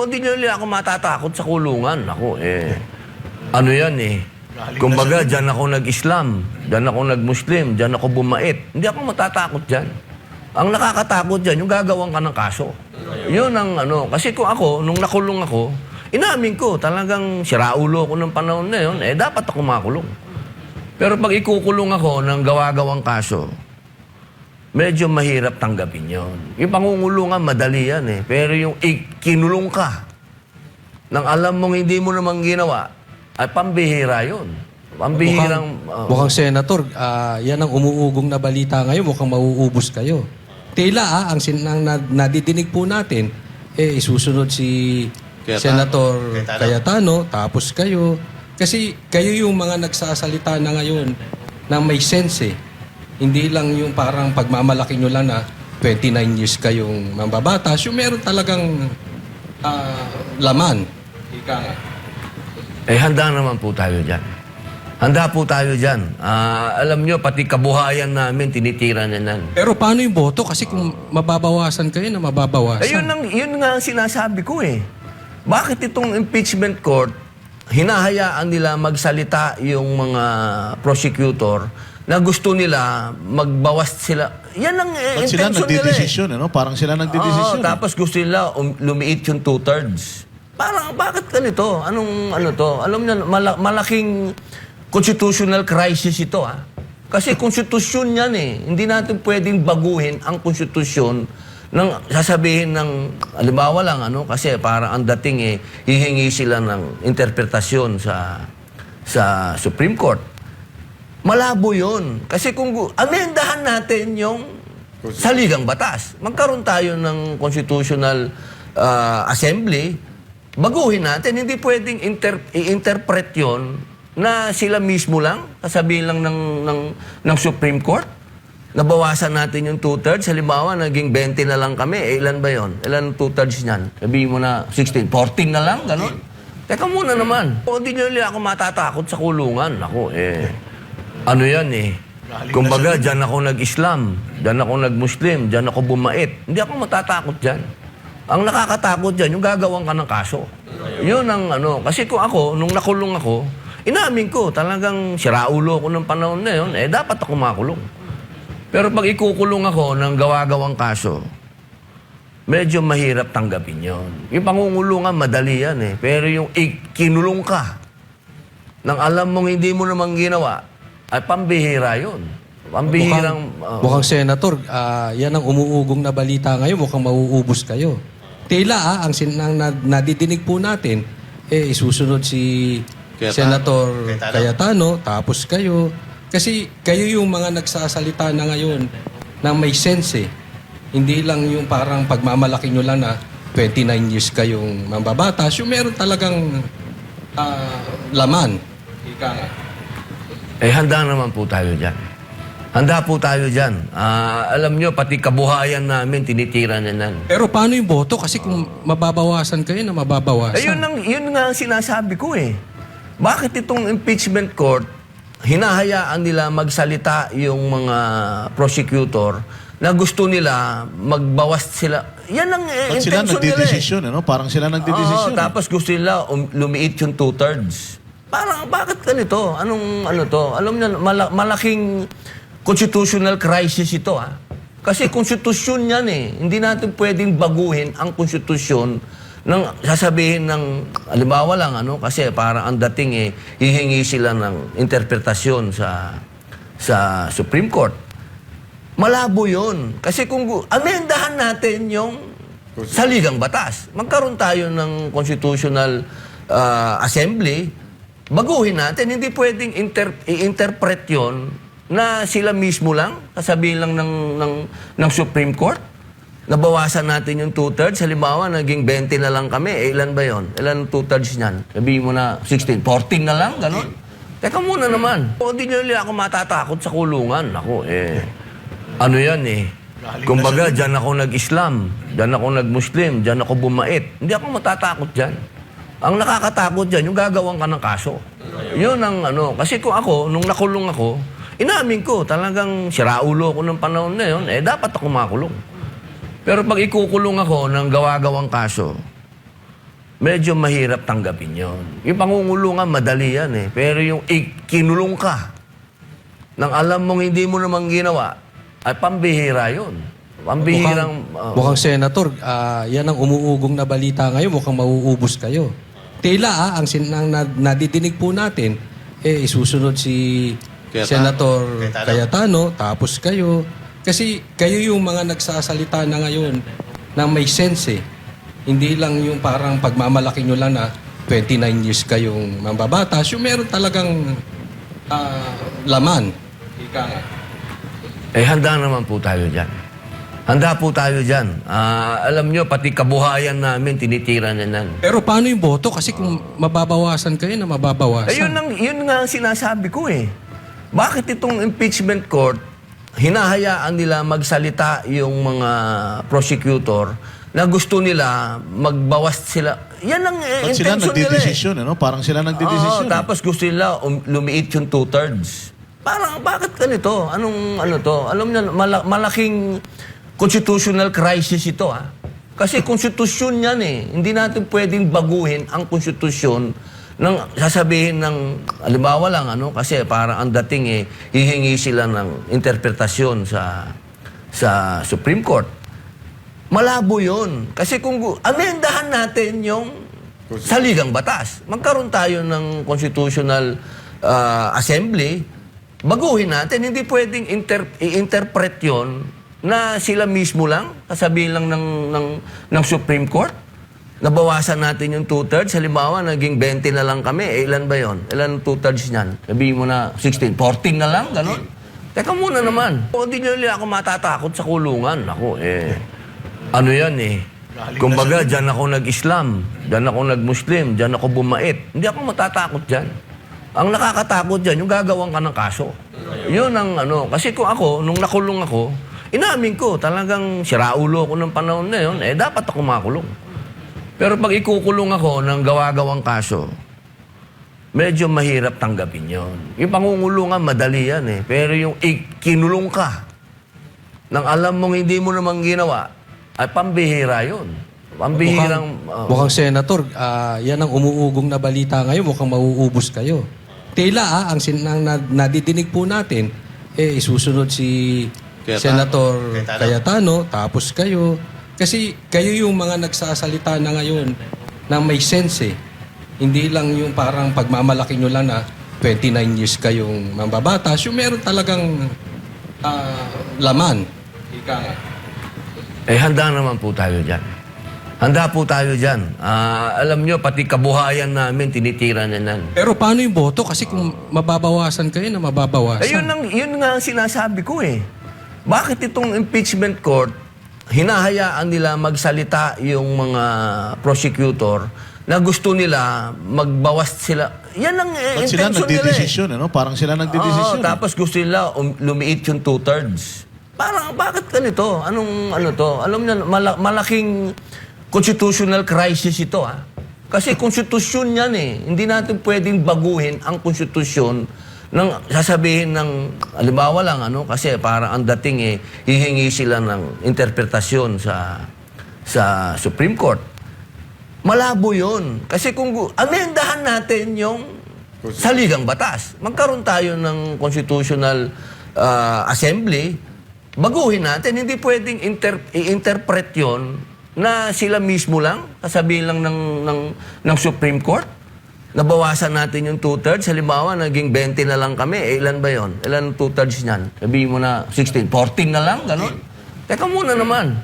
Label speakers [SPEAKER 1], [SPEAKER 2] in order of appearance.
[SPEAKER 1] Hindi nila ako matatakot sa kulungan. Ako, ano yan Kumbaga, dyan ako nag-Islam, dyan ako nag-Muslim, dyan ako bumait. Hindi ako matatakot dyan. Ang nakakatakot dyan, yung gagawin ka ng kaso. Yun ang kasi kung ako, nung nakulong ako, inamin ko, talagang siraulo ko ng panahon na yun, dapat ako makulong. Pero pag ikukulong ako ng gawa-gawang kaso, medyo mahirap tanggapin yun. Yung pangungulungan, madali yan Pero yung ikinulong ka, nang alam mong hindi mo namang ginawa, ay pambihira yun. Pambihirang...
[SPEAKER 2] Mukhang senator, yan ang umuugong na balita ngayon, mukhang mauubos kayo. Tila ang nadidinig po natin, isusunod si Senator Cayetano, tapos kayo. Kasi kayo yung mga nagsasalita na ngayon na may sense Hindi lang yung parang pagmamalaki nyo lang na 29 years kayong mambabatas, yung meron talagang laman. Ika nga.
[SPEAKER 1] Handa naman po tayo dyan. Handa po tayo dyan. Alam nyo, pati kabuhayan namin, tinitira na nan.
[SPEAKER 2] Pero paano yung boto? Kasi kung mababawasan kayo na mababawasan.
[SPEAKER 1] Yun nga ang sinasabi ko Bakit itong impeachment court, hinahayaan nila magsalita yung mga prosecutor na gusto nila magbawas sila. Yan ang
[SPEAKER 3] sila
[SPEAKER 1] intention nila
[SPEAKER 3] nagdidesisyon, Parang sila nagdidesisyon.
[SPEAKER 1] Tapos gusto nila lumiit yung 2/3. Parang, bakit ganito? Anong to? Alam niyo, malaking constitutional crisis ito, Kasi konstitusyon yan, Hindi natin pwedeng baguhin ang konstitusyon ng sasabihin ng, halimbawa lang, kasi parang ang dating, hihingi sila ng interpretasyon sa Supreme Court. Malabo yun. Kasi kung amendahan natin yung saligang batas, magkaroon tayo ng constitutional assembly, baguhin natin. Hindi pwedeng i-interpret yun na sila mismo lang, sasabihin lang ng Supreme Court. Nabawasan natin yung 2/3. Halimbawa, naging 20 na lang kami. Ilan ba yon? Ilan 2/3 niyan? Sabihin mo na 16. 14 na lang? Ganon? Teka muna naman. Hindi nila ako matatakot sa kulungan. Ako, ano yan Kumbaga, dyan ako nag-Islam, dyan ako nag-Muslim, dyan ako bumait. Hindi ako matatakot dyan. Ang nakakatakot dyan, yung gagawin ka ng kaso. Yun ang Kasi kung ako, nung nakulong ako, inamin ko, talagang siraulo ko ng panahon na yun, dapat ako makulong. Pero pag ikukulong ako ng gawa-gawang kaso, medyo mahirap tanggapin yun. Yung pangungulungan, madali yan Pero yung ikinulong ka, nang alam mong hindi mo namang ginawa, ay pambihira yun. Pambihirang...
[SPEAKER 2] Mukhang senator, yan ang umuugong na balita ngayon, mukhang mauubos kayo. Tila ang nadidinig po natin, isusunod si Senator Cayetano, tapos kayo. Kasi kayo yung mga nagsasalita na ngayon na may sense Hindi lang yung parang pagmamalaki nyo lang na 29 years kayong mambabatas, yung meron talagang laman. Ika nga.
[SPEAKER 1] Handa naman po tayo dyan. Handa po tayo dyan. Alam nyo, pati kabuhayan namin, tinitira na nan.
[SPEAKER 2] Pero paano yung boto? Kasi kung mababawasan kayo na mababawasan.
[SPEAKER 1] Yun nga ang sinasabi ko Bakit itong impeachment court, hinahayaan nila magsalita yung mga prosecutor na gusto nila magbawas sila. Yan ang
[SPEAKER 3] sila
[SPEAKER 1] intention nila
[SPEAKER 3] nagdidesisyon, Parang sila nagdidesisyon.
[SPEAKER 1] Tapos gusto nila lumiit yung 2/3. Parang, bakit ganito? Anong to? Alam niyo, malaking constitutional crisis ito, Kasi konstitusyon yan Hindi natin pwedeng baguhin ang konstitusyon nang sasabihin ng, halimbawa lang, kasi parang ang dating, hihingi sila ng interpretasyon sa Supreme Court. Malabo yun. Kasi kung amendahan natin yung saligang batas, magkaroon tayo ng constitutional assembly, baguhin natin. Hindi pwedeng i-interpret yun na sila mismo lang, sasabihin lang ng Supreme Court. Nabawasan natin yung 2/3. Halimbawa, naging 20 na lang kami. Ilan ba yon? Ilan 2/3 niyan? Sabihin mo na 16. 14 na lang? Ganon? Teka muna naman. Hindi nila ako matatakot sa kulungan. Ako, ano yan Kumbaga, dyan ako nag-Islam, dyan ako nag-Muslim, dyan ako bumait. Hindi ako matatakot dyan. Ang nakakatakot dyan, yung gagawin ka ng kaso. Yun ang Kasi kung ako, nung nakulong ako, inamin ko, talagang siraulo ko ng panahon na yun, dapat ako makulong. Pero pag ikukulong ako ng gawa-gawang kaso, medyo mahirap tanggapin yon. Yung pangungulungan, madali yan eh. Pero yung kinulong ka, nang alam mong hindi mo namang ginawa, ay pambihira yun. Pambihirang...
[SPEAKER 2] Mukhang senator, yan ang umuugong na balita ngayon, mukhang mauubos kayo. Tila ang nadidinig po natin, isusunod si Senator Cayetano, tapos kayo. Kasi kayo yung mga nagsasalita na ngayon na may sense eh. Hindi lang yung parang pagmamalaki nyo lang na 29 years kayong mambabatas. Yung meron talagang laman. Ika nga.
[SPEAKER 1] handa naman po tayo dyan. Handa po tayo dyan. Alam nyo, pati kabuhayan namin, tinitira na yan.
[SPEAKER 2] Pero paano yung boto? Kasi kung mababawasan kayo na mababawasan.
[SPEAKER 1] Yun nga ang sinasabi ko eh. Bakit itong impeachment court, hinahayaan nila magsalita yung mga prosecutor na gusto nila magbawas sila. Yan ang
[SPEAKER 3] Ba't sila
[SPEAKER 1] intention nila eh.
[SPEAKER 3] nagdidesisyon, ano? Parang sila nagdidesisyon.
[SPEAKER 1] Tapos gusto nila lumiit yung 2/3. Parang, bakit ganito? Anong ano to? Alam niyo, malaking constitutional crisis ito, ha? Kasi konstitusyon yan eh. Hindi natin pwedeng baguhin ang konstitusyon ng sasabihin ng, halimbawa lang, ano? Kasi parang ang dating eh, hihingi sila ng interpretasyon sa Supreme Court. Malabo yun. Kasi kung amendahan natin yung saligang batas, magkaroon tayo ng constitutional assembly, baguhin natin. Hindi pwedeng i-interpret yun na sila mismo lang, sasabihin lang ng Supreme Court. Nabawasan natin yung 2/3. Halimbawa, naging 20 na lang kami. Ilan ba yon? Ilan 2/3 niyan? Sabihin mo na 16. 14 na lang, gano'n? Teka muna naman. Hindi nila ako matatakot sa kulungan. Ako, ano yan eh. Kumbaga, dyan ako nag-Islam, dyan ako nag-Muslim, dyan ako bumait. Hindi ako matatakot dyan. Ang nakakatakot dyan, yung gagawang ka ng kaso. Yun ang ano. Kasi kung ako, nung nakulong ako, inamin ko, talagang siraulo ako ng panahon na yun, dapat ako makulong. Pero pag ikukulong ako ng gawa-gawang kaso, medyo mahirap tanggapin yun. Yung pangungulungan, madali yan eh. Pero yung kinulong ka, nang alam mong hindi mo namang ginawa, ay pambihira yun. Pambihirang...
[SPEAKER 2] Mukhang senator, yan ang umuugong na balita ngayon, mukhang mauubos kayo. Tila ang nadidinig po natin, isusunod si Senator Cayetano, tapos kayo. Kasi kayo yung mga nagsasalita na ngayon na may sense eh. Hindi lang yung parang pagmamalaki nyo lang na 29 years kayong mambabatas. Yung meron talagang laman. Ika nga.
[SPEAKER 1] handa naman po tayo dyan. Handa po tayo dyan. Alam nyo, pati kabuhayan namin, tinitira na yan.
[SPEAKER 2] Pero paano yung boto? Kasi kung mababawasan kayo na mababawasan.
[SPEAKER 1] Yun nga ang sinasabi ko eh. Bakit itong impeachment court, hinahayaan nila magsalita yung mga prosecutor na gusto nila magbawas sila. Yan ang
[SPEAKER 3] Ba't sila
[SPEAKER 1] intention nila eh.
[SPEAKER 3] nagdidesisyon, ano? Parang sila nagdidesisyon.
[SPEAKER 1] Tapos gusto nila lumiit yung 2/3. Parang, bakit ganito? Anong ano to? Alam niyo, malaking constitutional crisis ito, ha? Kasi konstitusyon yan eh. Hindi natin pwedeng baguhin ang konstitusyon ng sasabihin ng, halimbawa lang, ano? Kasi parang ang dating eh, hihingi sila ng interpretasyon sa Supreme Court. Malabo yun. Kasi kung amendahan natin yung saligang batas, magkaroon tayo ng constitutional assembly, baguhin natin. Hindi pwedeng i-interpret yun na sila mismo lang, sasabihin lang ng Supreme Court. Nabawasan natin yung 2/3. Halimbawa, naging 20 na lang kami. Ilan ba yon? Ilan 2/3 niyan? Sabihin mo na 16. 14 na lang, gano'n? Teka muna naman.